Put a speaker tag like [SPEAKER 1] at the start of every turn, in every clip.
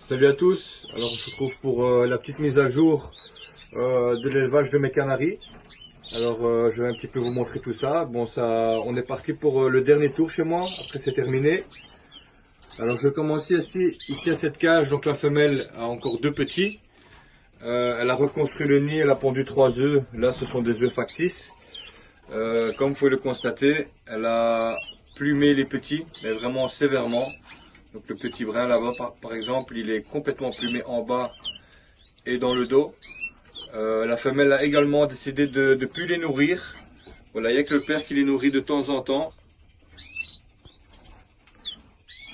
[SPEAKER 1] Salut à tous, alors on se retrouve pour la petite mise à jour de l'élevage de mes canaris. Alors je vais un petit peu vous montrer tout ça. Bon, on est parti pour le dernier tour chez moi, après c'est terminé. Alors je vais commencer ici à cette cage, donc la femelle a encore deux petits. Elle a reconstruit le nid, elle a pondu 3 œufs, là ce sont des œufs factices. Comme vous pouvez le constater, elle a plumé les petits, mais vraiment sévèrement. Donc le petit brun là-bas par exemple, il est complètement plumé en bas et dans le dos. La femelle a également décidé de ne plus les nourrir. Voilà, il n'y a que le père qui les nourrit de temps en temps.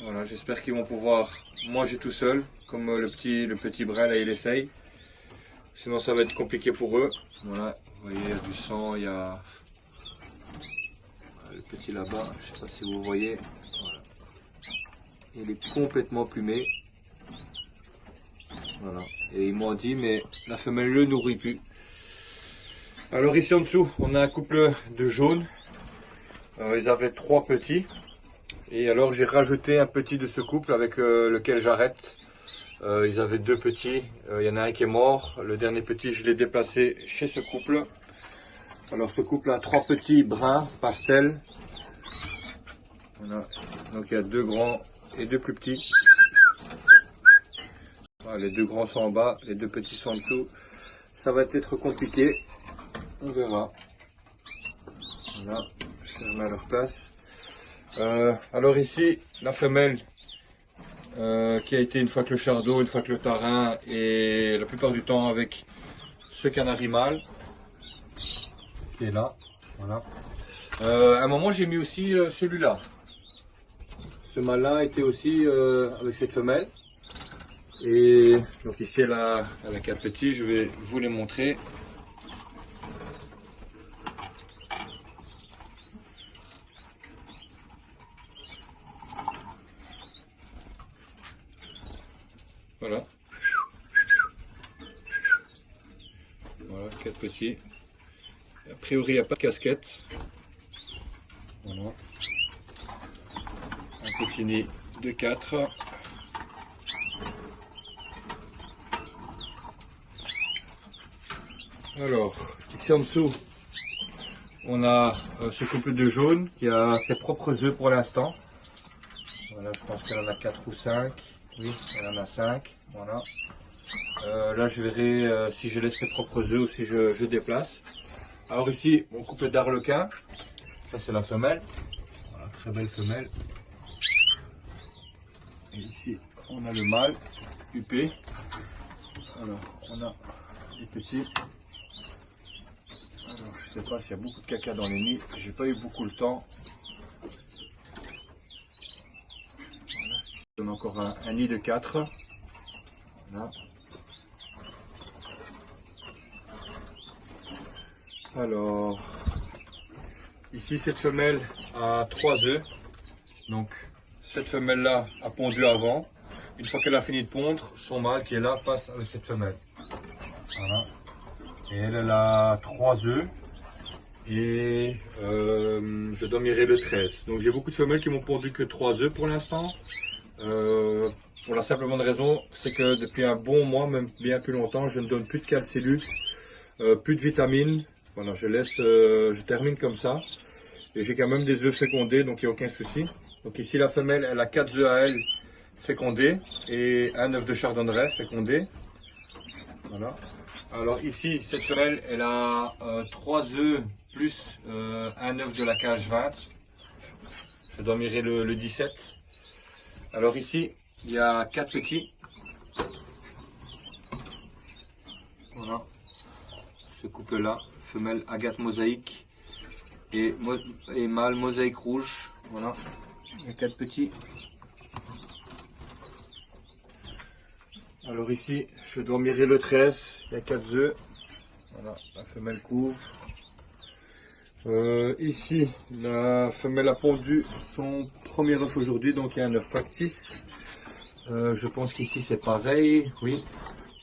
[SPEAKER 1] Voilà, j'espère qu'ils vont pouvoir manger tout seuls, comme le petit brun là il essaye. Sinon ça va être compliqué pour eux. Voilà, vous voyez, il y a du sang, il y a le petit là-bas, je ne sais pas si vous voyez. Voilà. Il est complètement plumé. Voilà. Et ils m'ont dit, mais la femelle ne le nourrit plus. Alors ici en dessous, on a un couple de jaunes. Ils avaient 3 petits. Et alors j'ai rajouté un petit de ce couple avec lequel j'arrête. Ils avaient 2 petits. Il y en a un qui est mort. Le dernier petit, je l'ai déplacé chez ce couple. Alors ce couple a 3 petits bruns pastel. Voilà. Donc il y a 2 grands et 2 plus petits. Voilà, les 2 grands sont en bas, les 2 petits sont en dessous. Ça va être compliqué. On verra. Voilà, je les remets à leur place. Alors ici, la femelle qui a été une fois que le chardot, une fois que le tarin et la plupart du temps avec ce canari mâle qui est là. Voilà. À un moment, j'ai mis aussi celui-là. Ce mâle-là était aussi avec cette femelle. Et donc ici, elle a 4 petits. Je vais vous les montrer. Voilà. Voilà, 4 petits. A priori, il n'y a pas de casquette. Voilà. Un petit nid de 4. Alors, ici en dessous, on a ce couple de jaunes qui a ses propres œufs pour l'instant. Voilà, je pense qu'elle en a 4 ou 5. Oui, elle en a 5. Voilà. Là, je verrai si je laisse ses propres œufs ou si je déplace. Alors ici, mon couple d'arlequins. Ça, c'est la femelle. Voilà, très belle femelle. Et ici, on a le mâle, huppé. Alors, on a les petits. Alors, je sais pas s'il y a beaucoup de caca dans les nids. J'ai pas eu beaucoup le temps. Voilà. On a encore un nid de 4. Voilà. Alors, ici cette femelle a 3 œufs. Donc, cette femelle-là a pondu avant. Une fois qu'elle a fini de pondre, son mâle qui est là passe avec cette femelle. Voilà. Et elle a 3 œufs. Et je dois mirer le 13. Donc j'ai beaucoup de femelles qui m'ont pondu que 3 œufs pour l'instant. Pour la simple bonne raison, c'est que depuis un bon mois, même bien plus longtemps, je ne donne plus de calcilus, plus de vitamines. Voilà, je termine comme ça. Et j'ai quand même des œufs fécondés, donc il n'y a aucun souci. Donc ici la femelle, elle a 4 œufs à elle fécondés et un œuf de chardonneret fécondé. Voilà. Alors ici, cette femelle, elle a 3 œufs plus un œuf de la cage 20. Je dois mirer le 17. Alors ici, il y a 4 petits. Voilà. Ce couple-là, femelle agate mosaïque et mâle mosaïque rouge. Voilà. Il y a 4 petits. Alors ici, je dois mirer le 13. Il y a 4 œufs. Voilà, la femelle couvre. Ici, la femelle a pondu son premier œuf aujourd'hui, donc il y a un œuf factice. Je pense qu'ici c'est pareil, oui.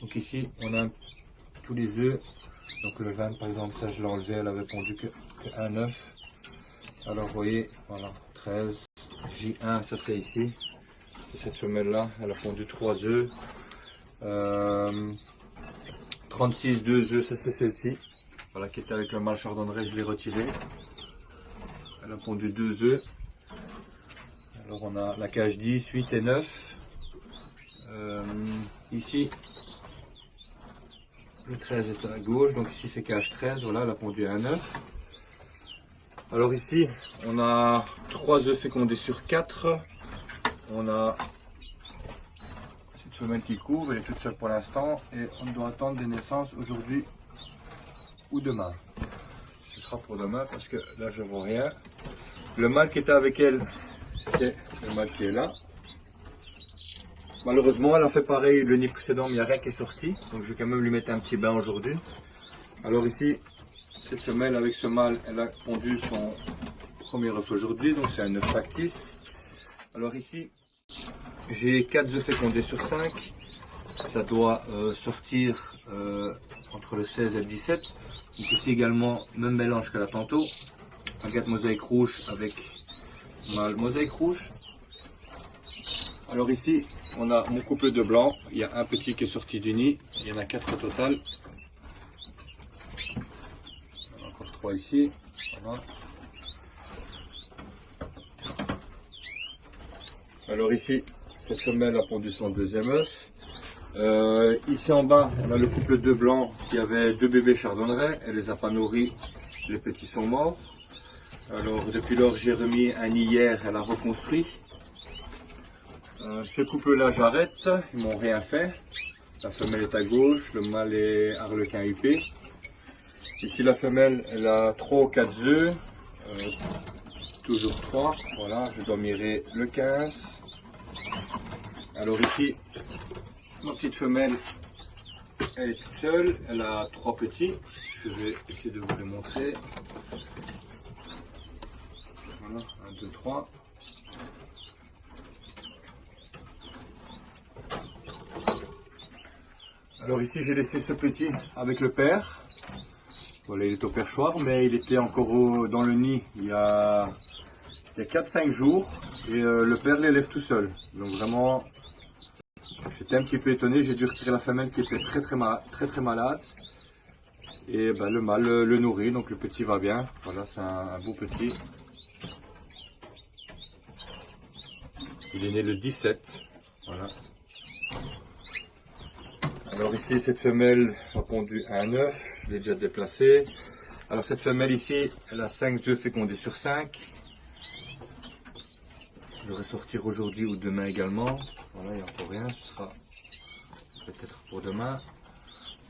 [SPEAKER 1] Donc ici, on a tous les œufs. Donc le 20 par exemple, ça je l'ai enlevé, elle avait pondu que un œuf. Alors vous voyez, voilà, 13, J1, ça c'est ici. Et cette femelle là, elle a pondu 3 œufs. 36 2 œufs, ça c'est celle-ci. Voilà, qui était avec le mâle chardonneret, je l'ai retiré. Elle a pondu 2 œufs. Alors on a la cage 10, 8 et 9. Ici, le 13 est à gauche, donc ici c'est cage 13, voilà, elle a pondu un œuf. Alors ici, on a 3 œufs fécondés sur 4. On a cette femelle qui couvre, elle est toute seule pour l'instant et on doit attendre des naissances aujourd'hui ou demain. Ce sera pour demain parce que là je vois rien. Le mâle qui était avec elle, c'est le mâle qui est là. Malheureusement, elle a fait pareil le nid précédent, mais il n'y a rien qui est sorti. Donc je vais quand même lui mettre un petit bain aujourd'hui. Alors ici, cette femelle avec ce mâle, elle a pondu son premier œuf aujourd'hui, donc c'est un œuf factice. Alors ici, j'ai 4 œufs fécondés sur 5. Ça doit sortir entre le 16 et le 17. Donc ici également, même mélange qu'elle a tantôt. Agate mosaïque rouge avec mâle mosaïque rouge. Alors ici, on a mon couple de blanc. Il y a un petit qui est sorti du nid. Il y en a 4 au total. Il y en a encore 3 ici. Voilà. Alors ici, cette femelle a pondu son deuxième œuf. Ici en bas, on a le couple de blancs qui avait 2 bébés chardonnerets. Elle les a pas nourris. Les petits sont morts. Alors depuis lors, j'ai remis un nid hier. Elle a reconstruit. Ce couple-là, j'arrête, ils m'ont rien fait. La femelle est à gauche, le mâle est arlequin huppé. Ici, la femelle, elle a 3 ou 4 œufs, toujours 3. Voilà, je dois mirer le 15. Alors ici, ma petite femelle, elle est toute seule, elle a 3 petits. Je vais essayer de vous les montrer. Voilà, 1, 2, 3. Alors ici j'ai laissé ce petit avec le père. Voilà, il est au perchoir, mais il était encore dans le nid il y a 4-5 jours. Et le père l'élève tout seul. Donc vraiment, j'étais un petit peu étonné. J'ai dû retirer la femelle qui était très malade. Et ben, le mâle le nourrit, donc le petit va bien. Voilà, c'est un beau petit. Il est né le 17. Voilà. Alors ici, cette femelle a pondu un œuf, je l'ai déjà déplacé. Alors cette femelle ici, elle a 5 œufs fécondés sur 5. Je vais sortir aujourd'hui ou demain également. Voilà, il n'y a encore rien, ce sera peut-être pour demain.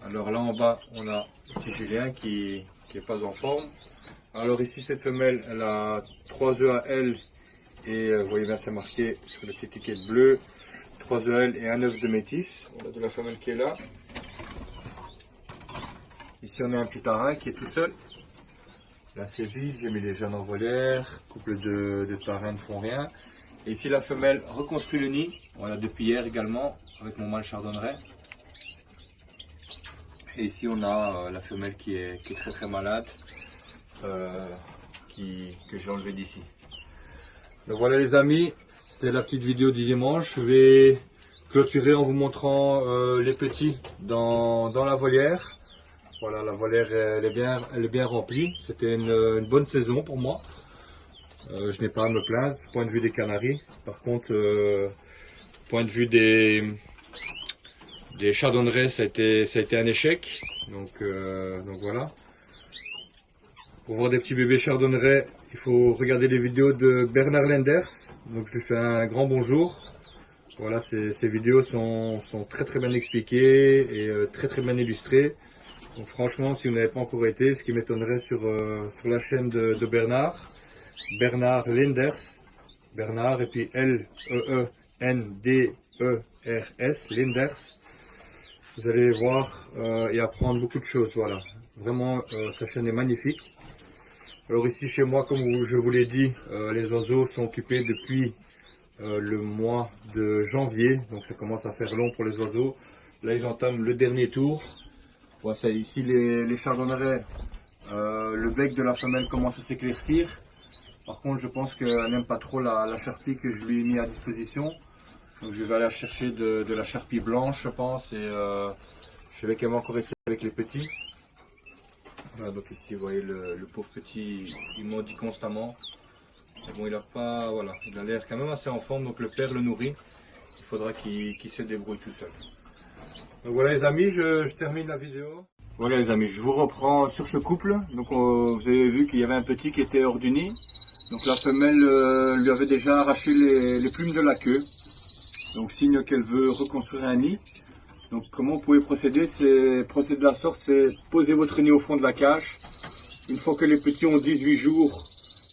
[SPEAKER 1] Alors là en bas, on a le petit Julien qui n'est pas en forme. Alors ici, cette femelle, elle a 3 œufs à elle. Et vous voyez bien, c'est marqué sur le petit ticket bleu. 3 œufs à elle et un œuf de métis. On a de la femelle qui est là. Ici on a un petit tarin qui est tout seul. Là c'est vide, j'ai mis les jeunes en volière. Couple de tarins ne font rien. Et ici la femelle reconstruit le nid. Voilà, depuis hier également avec mon mâle chardonneret. Et ici on a la femelle qui est très malade. Que j'ai enlevé d'ici. Donc voilà les amis. C'était la petite vidéo du dimanche. Je vais clôturer en vous montrant les petits dans la volière. Voilà, la volière elle est bien remplie. C'était une bonne saison pour moi. Je n'ai pas à me plaindre du point de vue des canaris. Par contre, du point de vue des chardonnerets, ça a été un échec. Donc voilà. Pour voir des petits bébés chardonnerets, il faut regarder les vidéos de Bernard Lenders. Donc je lui fais un grand bonjour. Voilà, ces vidéos sont très bien expliquées et très bien illustrées. Donc franchement, si vous n'avez pas encore été, ce qui m'étonnerait sur la chaîne de Bernard Lenders, Bernard et puis L-E-E-N-D-E-R-S, Lenders. Vous allez voir et apprendre beaucoup de choses. Voilà, vraiment sa chaîne est magnifique. Alors ici chez moi, comme je vous l'ai dit, les oiseaux sont occupés depuis le mois de janvier, donc ça commence à faire long pour les oiseaux. Là ils entament le dernier tour. Voilà, ici les chardonnerets, le bec de la femelle commence à s'éclaircir. Par contre je pense qu'elle n'aime pas trop la charpie que je lui ai mis à disposition. Donc je vais aller chercher de la charpie blanche, je pense, et je vais quand même encore essayer avec les petits. Voilà, donc ici vous voyez le pauvre petit, il maudit constamment. Mais bon, il a pas, voilà, il a l'air quand même assez en forme, donc le père le nourrit. Il faudra qu'il se débrouille tout seul. Donc voilà les amis, je termine la vidéo. Voilà les amis, je vous reprends sur ce couple. Donc vous avez vu qu'il y avait un petit qui était hors du nid. Donc la femelle lui avait déjà arraché les plumes de la queue. Donc signe qu'elle veut reconstruire un nid. Donc comment vous pouvez procéder? C'est procéder de la sorte, c'est poser votre nid au fond de la cage. Une fois que les petits ont 18 jours,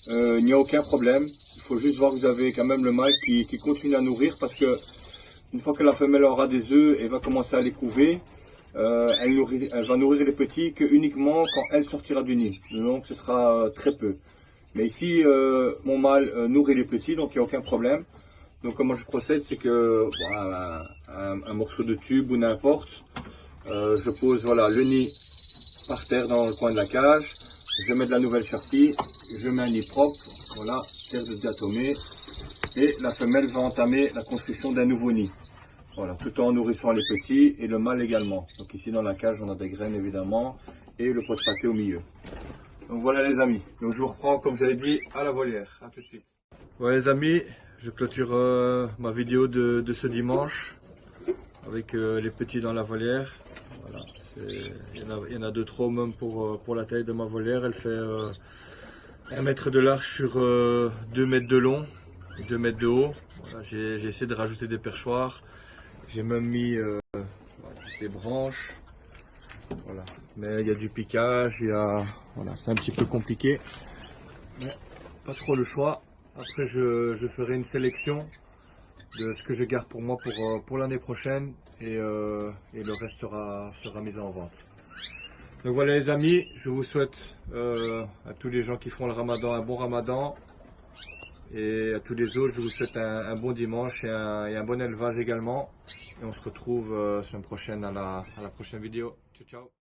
[SPEAKER 1] il n'y a aucun problème. Il faut juste voir que vous avez quand même le mâle qui continue à nourrir, parce que une fois que la femelle aura des œufs et va commencer à les couver, elle va nourrir les petits que uniquement quand elle sortira du nid. Donc ce sera très peu. Mais ici, mon mâle nourrit les petits, donc il n'y a aucun problème. Donc comment je procède, c'est que voilà, un morceau de tube ou n'importe, je pose voilà, le nid par terre dans le coin de la cage, je mets de la nouvelle charpie, je mets un nid propre, voilà, terre de diatomée, et la femelle va entamer la construction d'un nouveau nid. Voilà, tout en nourrissant les petits et le mâle également. Donc ici dans la cage on a des graines évidemment et le pot de pâté au milieu. Donc voilà les amis, donc je vous reprends comme je l'ai dit à la volière, à tout de suite. Voilà les amis, je clôture ma vidéo de ce dimanche avec les petits dans la volière. Voilà, il y en a deux trop même pour la taille de ma volière. Elle fait 1 mètre de large sur 2 mètres de long et 2 mètres de haut. Voilà, j'ai essayé de rajouter des perchoirs. J'ai même mis des branches, voilà. Mais il y a du piquage, voilà, c'est un petit peu compliqué, mais pas trop le choix. Après je ferai une sélection de ce que je garde pour moi pour l'année prochaine, et le reste sera mis en vente. Donc voilà les amis, je vous souhaite à tous les gens qui font le ramadan un bon ramadan. Et à tous les autres, je vous souhaite un bon dimanche et un bon élevage également. Et on se retrouve la semaine prochaine à la prochaine vidéo. Ciao, ciao.